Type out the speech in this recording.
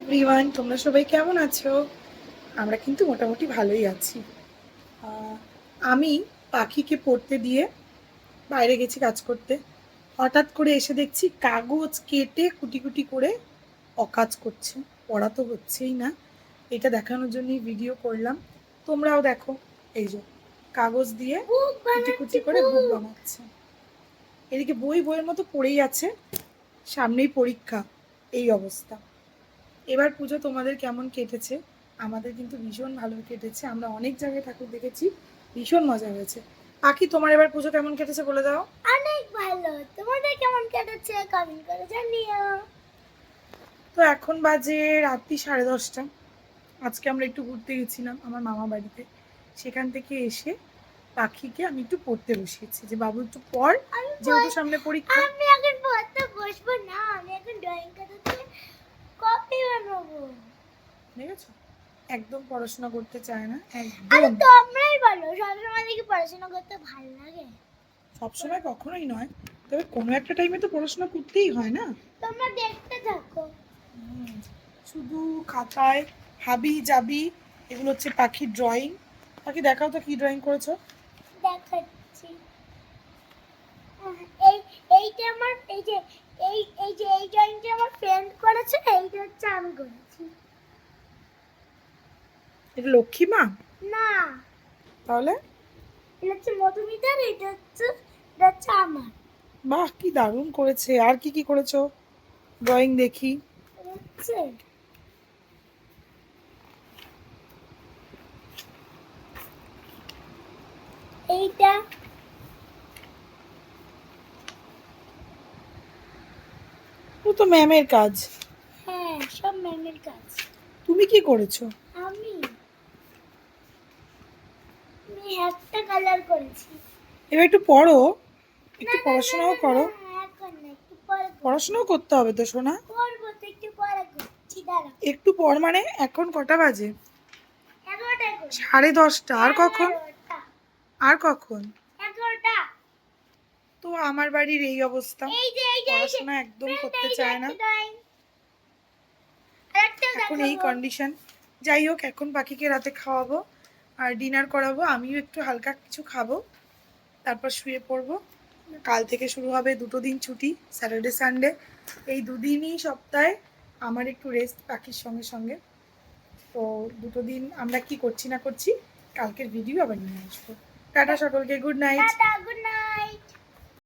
Everyone, তোমরা সবাই কেমন আছো? আমরা কিন্তু মোটামুটি ভালোই আছি। আমি পাখিকে পড়তে দিয়ে বাইরে গেছি কাজ করতে। হঠাৎ করে এসে দেখছি কাগজ কেটে কুটি কুটি করে অকাজ করছে। পড়া তো হচ্ছেই না। এটা দেখানোর জন্যই ভিডিও করলাম। তোমরাও দেখো, এই যে কাগজ দিয়ে কুটি কুটি করে বুক বানাচ্ছে। এদিকে বইয়ের মতো পড়েই আছে, সামনেই পরীক্ষা, এই অবস্থা। এবার পুজো তোমাদের কেমন কেটেছে? আমাদের কিন্তু ভীষণ ভালো কেটেছে। আমরা অনেক জায়গায় ঠাকুর দেখেছি, ভীষণ মজা হয়েছে। পাখি, তোমার এবার পুজো কেমন কেটেছে বলে দাও। অনেক ভালো। তোমাদের কেমন কেটেছে কমেন্ট করে জানিও। তো এখন বাজে রাত্রি 10:30। আজকে আমরা একটু ঘুরতে গেছিলাম আমার মামা বাড়িতে। সেখান থেকে এসে পাখিকে আমি একটু পড়তে বসিয়েছি, যে বাবু একটু পড়, যেহেতু সামনে পরীক্ষা। আমি এখন পড়তে বসবো না, আমি এখন ড্রয়িং করতে কপি বানাবো। দেখেছো, একদম পড়াশোনা করতে চায় না, আরে একদম। তোমরাই বলো, সবসময় দেখি পড়াশোনা করতে ভালো লাগে? সবসময় কখনোই নয়, তবে কোনো একটা টাইমে তো পড়াশোনা করতেই হয় না। তোমরা দেখতে থাকো। শুধু খাতায় হাবি জাবি, এগুলো হচ্ছে পাখির ড্রয়িং। পাখি, দেখাও তো কি ড্রয়িং করেছো। দেখাচ্ছি। এই এইটা আমার এই ড্রয়িংটা আমার ফ্রেন্ড করেছে, এইটা হচ্ছে আমি করেছি। এটা লক্ষ্মী মা? না, তাহলে? এটা হচ্ছে মধুমিতার, এটা হচ্ছে আমার। বাহ, কি দারুণ করেছে। আর কি কি করেছো ড্রয়িং দেখি। হচ্ছে এইটা ও তো ম্যামের কাজ। হ্যাঁ, সব ম্যামের কাজ। তুমি কি করেছো? আমি আমি একটা কালার করেছি। এবার একটু পড়ো, না একটু না না পড়াশোনাও না করো। না, এখন না, একটু পরে করবো। পড়াশোনাও করতে হবে তো সোনা। করবো তো, একটু পরে করছি, দাঁড়া। একটু পর মানে এখন কটা বাজে? 11টায় করবো। 10:30। আর কখন? 11টা। আর কখন? 11টা। তো আমার বাড়ির এই অবস্থা, এই যে পড়াশোনা একদম friend, করতে এই যে চায় না। একটা drawing। আরেকটাও এখন এই দেখাবো। কন্ডিশন। যাই হোক, এখন পাখিকে রাতে খাওয়াবো আর ডিনার করাবো, আমিও একটু হালকা কিছু খাবো, তারপর শুয়ে পড়বো। কাল থেকে শুরু হবে 2 দিন ছুটি, স্যাটারডে সানডে। এই 2 দিনই সপ্তাহে আমার একটু রেস্ট পাখির সঙ্গে সঙ্গে। তো 2 দিন আমরা কি করছি না করছি কালকের ভিডিও আবার নিয়ে আসবো। টাটা সকলকে, good night. Tata, good night.